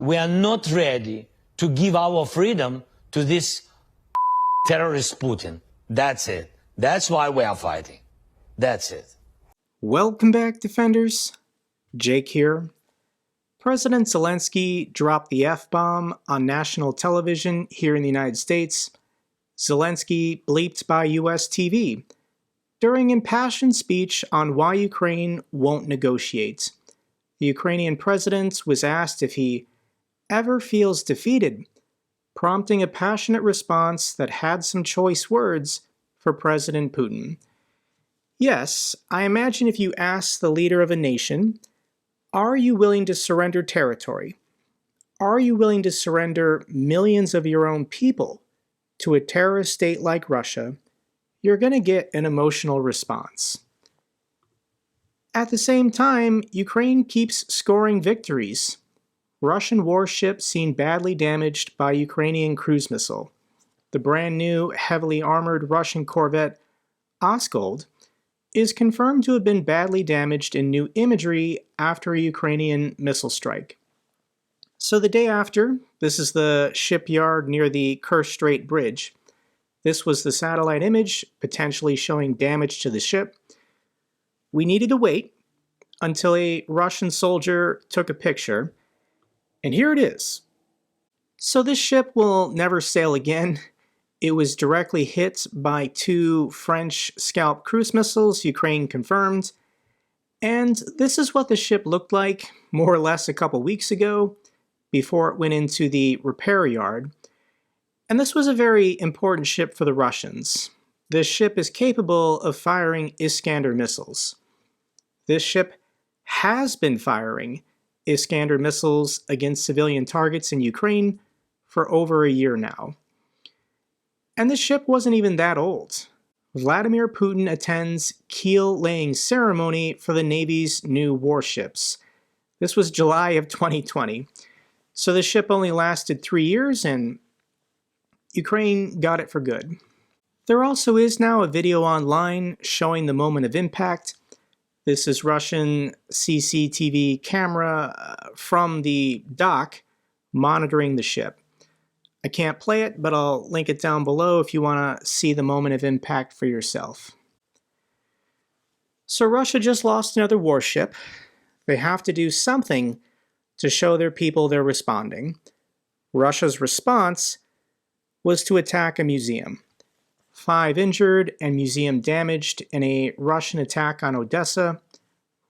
We are not ready to give our freedom to this terrorist Putin. That's it. That's why we are fighting. That's it. Welcome back, Defenders. Jake here. President Zelensky dropped the F-bomb on national television here in the United States. Zelensky bleeped by US TV during impassioned speech on why Ukraine won't negotiate. The Ukrainian president was asked if he ever feels defeated, prompting a passionate response that had some choice words for President Putin. Yes, I imagine if you ask the leader of a nation, are you willing to surrender territory? Are you willing to surrender millions of your own people to a terrorist state like Russia? You're going to get an emotional response. At the same time, Ukraine keeps scoring victories. Russian warship seen badly damaged by Ukrainian cruise missile. The brand new, heavily armored Russian corvette Oskol is confirmed to have been badly damaged in new imagery after a Ukrainian missile strike. So the day after, this is the shipyard near the Kerch Strait Bridge. This was the satellite image, potentially showing damage to the ship. We needed to wait until a Russian soldier took a picture, and here it is. So this ship will never sail again. It was directly hit by 2 French Scalp cruise missiles, Ukraine confirmed. And this is what the ship looked like more or less a couple weeks ago before it went into the repair yard. And this was a very important ship for the Russians. This ship is capable of firing Iskander missiles. This ship has been firing Iskander missiles against civilian targets in Ukraine for over a year now. And the ship wasn't even that old. Vladimir Putin attends keel-laying ceremony for the Navy's new warships. This was July of 2020. So the ship only lasted 3 years, and Ukraine got it for good. There also is now a video online showing the moment of impact. This is Russian CCTV camera from the dock monitoring the ship. I can't play it, but I'll link it down below if you want to see the moment of impact for yourself. So Russia just lost another warship. They have to do something to show their people they're responding. Russia's response was to attack a museum. 5 injured and museum damaged in a Russian attack on Odessa.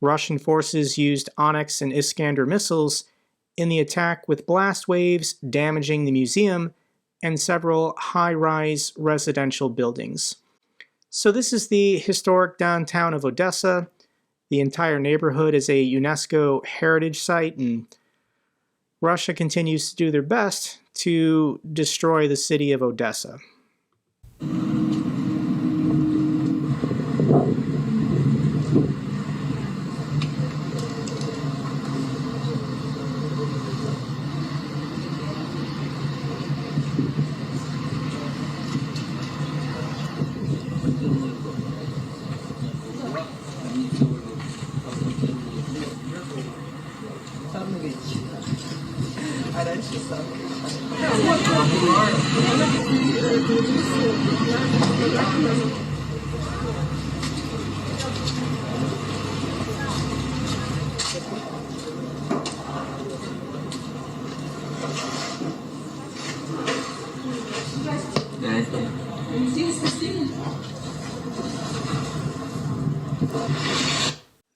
Russian forces used Onyx and Iskander missiles in the attack, with blast waves damaging the museum and several high-rise residential buildings. So this is the historic downtown of Odessa. The entire neighborhood is a UNESCO heritage site, and Russia continues to do their best to destroy the city of Odessa.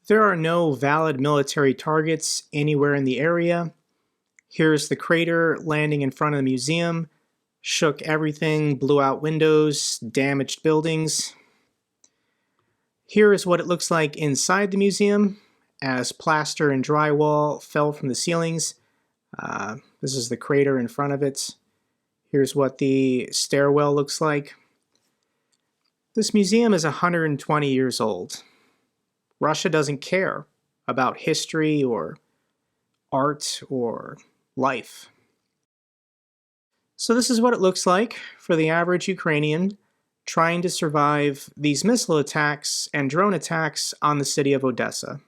There are no valid military targets anywhere in the area. Here's the crater landing in front of the museum. Shook everything, blew out windows, damaged buildings. Here is what it looks like inside the museum as plaster and drywall fell from the ceilings. This is the crater in front of it. Here's what the stairwell looks like. This museum is 120 years old. Russia doesn't care about history or art or life. So this is what it looks like for the average Ukrainian trying to survive these missile attacks and drone attacks on the city of Odessa.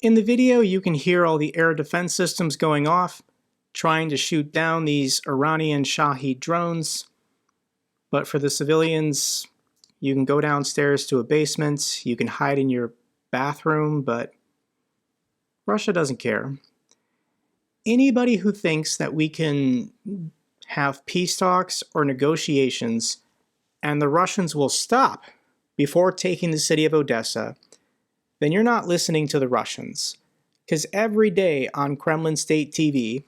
In the video, you can hear all the air defense systems going off, trying to shoot down these Iranian Shahed drones. But for the civilians, you can go downstairs to a basement, you can hide in your bathroom, but Russia doesn't care. Anybody who thinks that we can have peace talks or negotiations and the Russians will stop before taking the city of Odessa, then you're not listening to the Russians. Because every day on Kremlin State TV,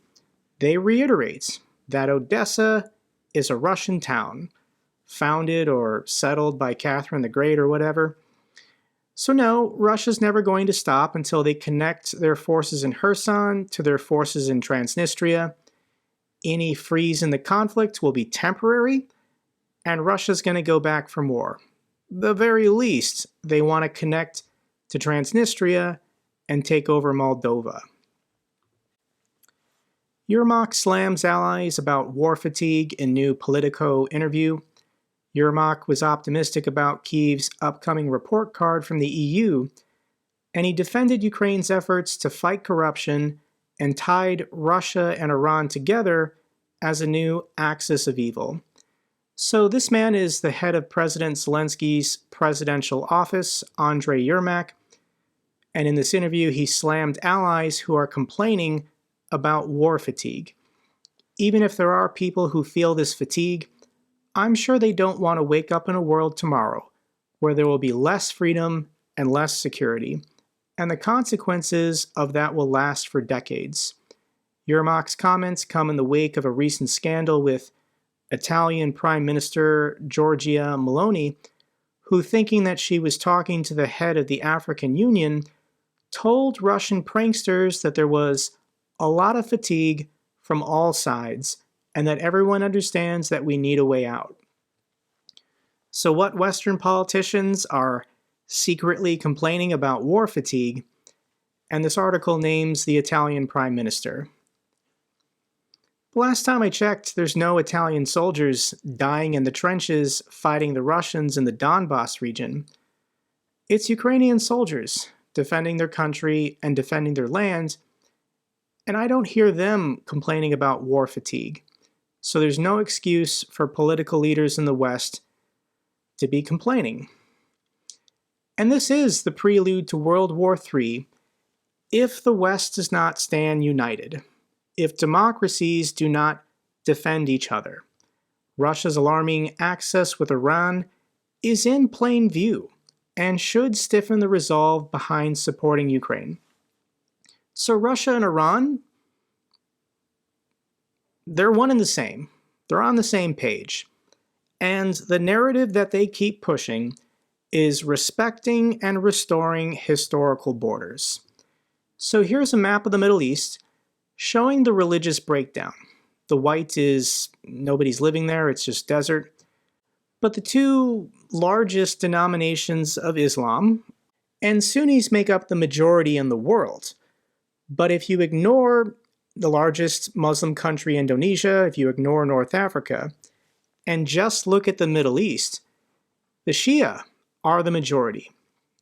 they reiterate that Odessa is a Russian town, founded or settled by Catherine the Great or whatever. So no, Russia's never going to stop until they connect their forces in Kherson to their forces in Transnistria. Any freeze in the conflict will be temporary, and Russia's going to go back for more. The very least, they want to connect to Transnistria and take over Moldova. Yermak slams allies about war fatigue in new Politico interview. Yermak was optimistic about Kyiv's upcoming report card from the EU, and he defended Ukraine's efforts to fight corruption and tied Russia and Iran together as a new axis of evil. So this man is the head of President Zelensky's presidential office, Andrei Yermak, and in this interview he slammed allies who are complaining about war fatigue. Even if there are people who feel this fatigue, I'm sure they don't want to wake up in a world tomorrow where there will be less freedom and less security, and the consequences of that will last for decades. Yermak's comments come in the wake of a recent scandal with Italian Prime Minister Giorgia Meloni, who, thinking that she was talking to the head of the African Union, told Russian pranksters that there was a lot of fatigue from all sides and that everyone understands that we need a way out. So what Western politicians are secretly complaining about war fatigue, and this article names the Italian Prime Minister. Last time I checked, there's no Italian soldiers dying in the trenches fighting the Russians in the Donbass region. It's Ukrainian soldiers defending their country and defending their land, and I don't hear them complaining about war fatigue. So there's no excuse for political leaders in the West to be complaining. And this is the prelude to World War III if the West does not stand united. If democracies do not defend each other. Russia's alarming access with Iran is in plain view and should stiffen the resolve behind supporting Ukraine. So Russia and Iran, they're one and the same. They're on the same page. And the narrative that they keep pushing is respecting and restoring historical borders. So here's a map of the Middle East showing the religious breakdown. The white is nobody's living there, it's just desert. But the two largest denominations of Islam and Sunnis make up the majority in the world. But if you ignore the largest Muslim country, Indonesia, if you ignore North Africa, and just look at the Middle East, the Shia are the majority.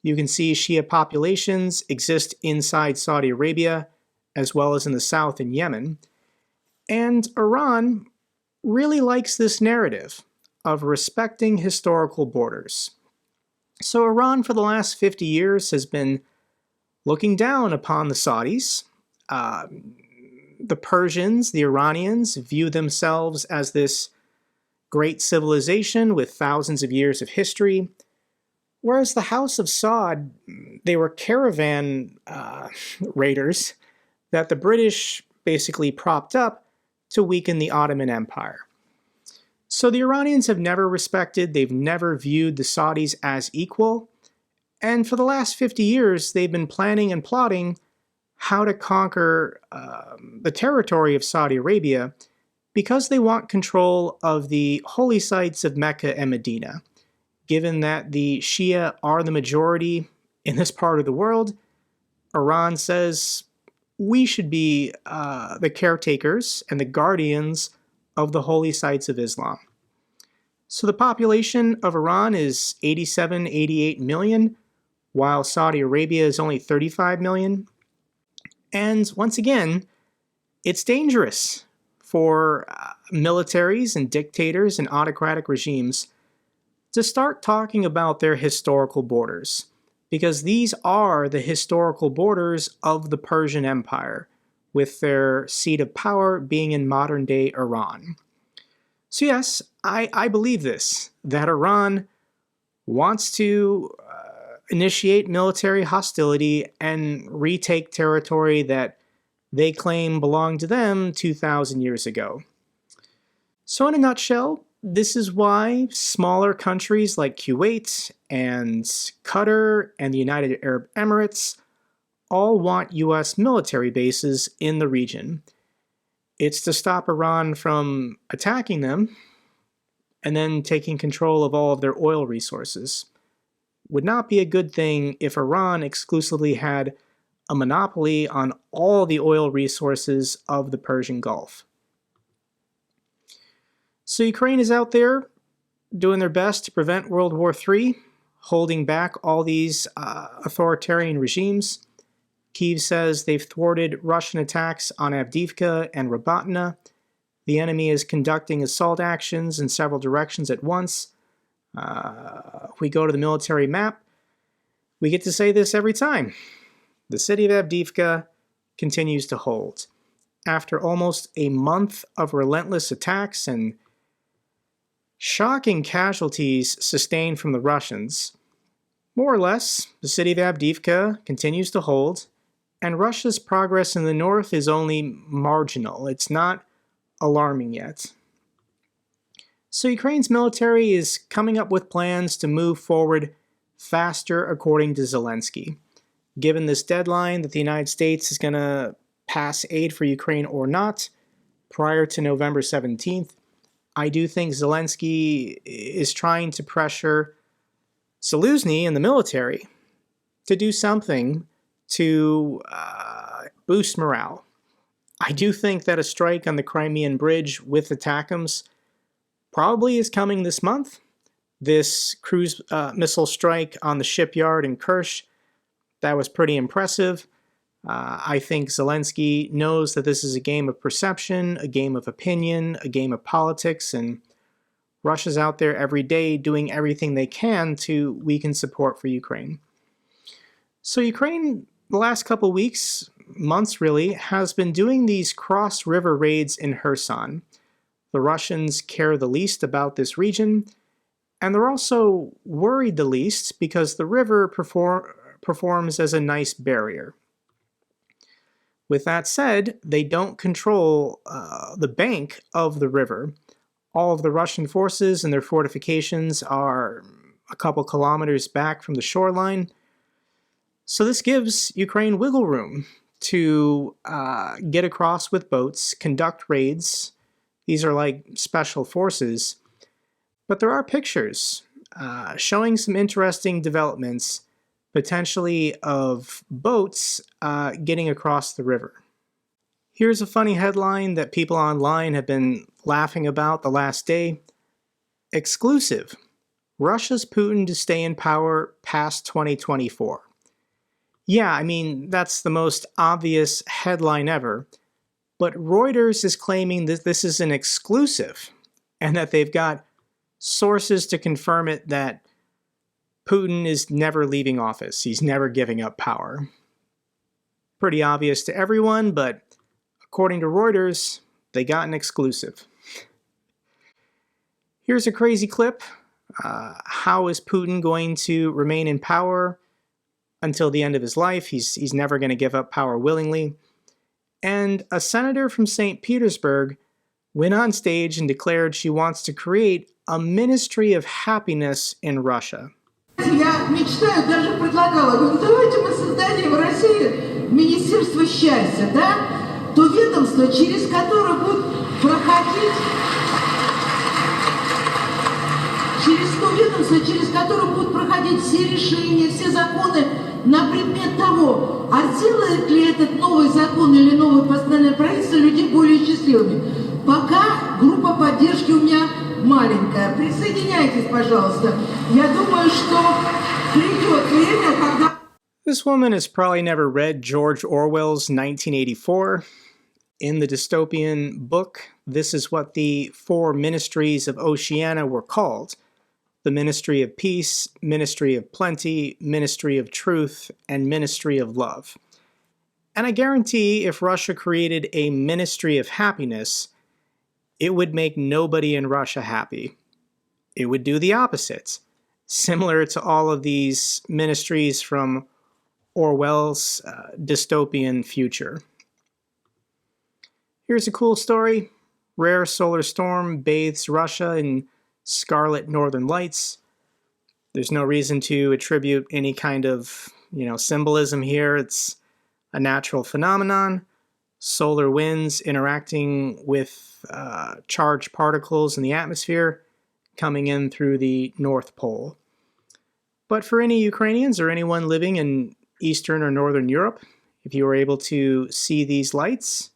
You can see Shia populations exist inside Saudi Arabia as well as in the south in Yemen. And Iran really likes this narrative of respecting historical borders. So Iran for the last 50 years has been looking down upon the Saudis. The Persians, the Iranians, view themselves as this great civilization with thousands of years of history, whereas the House of Saud, they were caravan raiders that the British basically propped up to weaken the Ottoman Empire. So the Iranians have never respected, they've never viewed the Saudis as equal, and for the last 50 years they've been planning and plotting how to conquer the territory of Saudi Arabia because they want control of the holy sites of Mecca and Medina. Given that the Shia are the majority in this part of the world, Iran says we should be the caretakers and the guardians of the holy sites of Islam. So the population of Iran is 87, 88 million, while Saudi Arabia is only 35 million. And once again, it's dangerous for militaries and dictators and autocratic regimes to start talking about their historical borders, because these are the historical borders of the Persian Empire, with their seat of power being in modern-day Iran. So yes, I believe this, that Iran wants to initiate military hostility and retake territory that they claim belonged to them 2,000 years ago. So in a nutshell, this is why smaller countries like Kuwait and Qatar and the United Arab Emirates all want US military bases in the region. It's to stop Iran from attacking them and then taking control of all of their oil resources. Would not be a good thing if Iran exclusively had a monopoly on all the oil resources of the Persian Gulf. So Ukraine is out there doing their best to prevent World War III, holding back all these authoritarian regimes. Kyiv says they've thwarted Russian attacks on Avdiivka and Robotyne. The enemy is conducting assault actions in several directions at once. If we go to the military map, we get to say this every time. The city of Avdiivka continues to hold. After almost a month of relentless attacks and shocking casualties sustained from the Russians, more or less, the city of Avdiivka continues to hold, and Russia's progress in the north is only marginal. It's not alarming yet. So Ukraine's military is coming up with plans to move forward faster, according to Zelensky. Given this deadline that the United States is going to pass aid for Ukraine or not prior to November 17th, I do think Zelensky is trying to pressure Zelensky and the military to do something to boost morale. I do think that a strike on the Crimean Bridge with ATACMS probably is coming this month. This cruise missile strike on the shipyard in Kerch, that was pretty impressive. I think Zelensky knows that this is a game of perception, a game of opinion, a game of politics, and Russia's out there every day doing everything they can to weaken support for Ukraine. So Ukraine, the last couple weeks, months really, has been doing these cross-river raids in Kherson. The Russians care the least about this region, and they're also worried the least because the river performs as a nice barrier. With that said, they don't control the bank of the river. All of the Russian forces and their fortifications are a couple kilometers back from the shoreline. So this gives Ukraine wiggle room to get across with boats, conduct raids. These are like special forces. But there are pictures showing some interesting developments, potentially of boats getting across the river. Here's a funny headline that people online have been laughing about the last day. Exclusive. Russia's Putin to stay in power past 2024. Yeah, I mean, that's the most obvious headline ever. But Reuters is claiming that this is an exclusive and that they've got sources to confirm it that Putin is never leaving office. He's never giving up power. Pretty obvious to everyone, but according to Reuters, they got an exclusive. Here's a crazy clip. How is Putin going to remain in power until the end of his life? He's never going to give up power willingly. And a senator from St. Petersburg went on stage and declared she wants to create a ministry of happiness in Russia. Я мечтаю, даже предлагала, говорю, давайте мы создадим в России Министерство счастья, да? То ведомство, через которое будет проходить, через которое будут проходить все решения, все законы на предмет того, а сделает ли этот новый закон или новое постановление правительства людей более счастливыми. Пока группа поддержки у меня маленькая. Присоединяйтесь, пожалуйста. Я думаю, что придет время, когда... This woman has probably never read George Orwell's 1984. In the dystopian book, this is what the four ministries of Oceania were called. The Ministry of Peace, Ministry of Plenty, Ministry of Truth, and Ministry of Love. And I guarantee if Russia created a Ministry of Happiness, it would make nobody in Russia happy. It would do the opposite, similar to all of these ministries from Orwell's dystopian future. Here's a cool story. Rare solar storm bathes Russia in scarlet northern lights. There's no reason to attribute any kind of, symbolism here. It's a natural phenomenon. Solar winds interacting with charged particles in the atmosphere coming in through the North Pole. But for any Ukrainians or anyone living in Eastern or Northern Europe, if you were able to see these lights,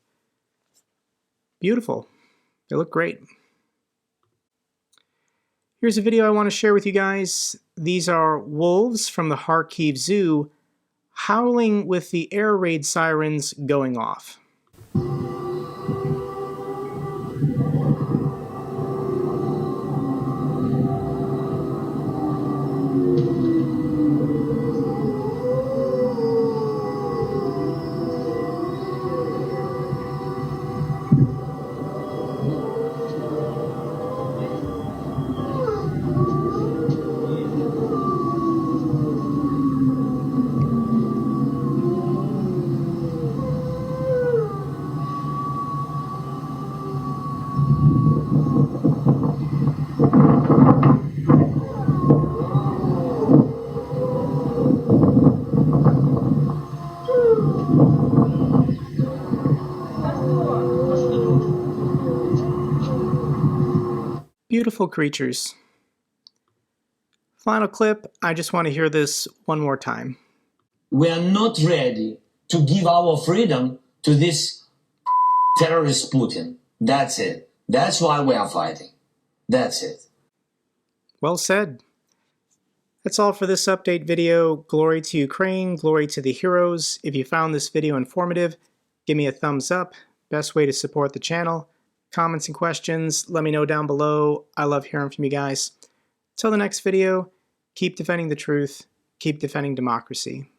beautiful. They look great. Here's a video I want to share with you guys. These are wolves from the Kharkiv Zoo howling with the air raid sirens going off. Beautiful creatures. Final clip, I just want to hear this one more time. We are not ready to give our freedom to this terrorist Putin. That's it. That's why we are fighting. That's it. Well said. That's all for this update video. Glory to Ukraine, glory to the heroes. If you found this video informative, give me a thumbs up. Best way to support the channel. Comments and questions, let me know down below. I love hearing from you guys. Till the next video, keep defending the truth, keep defending democracy.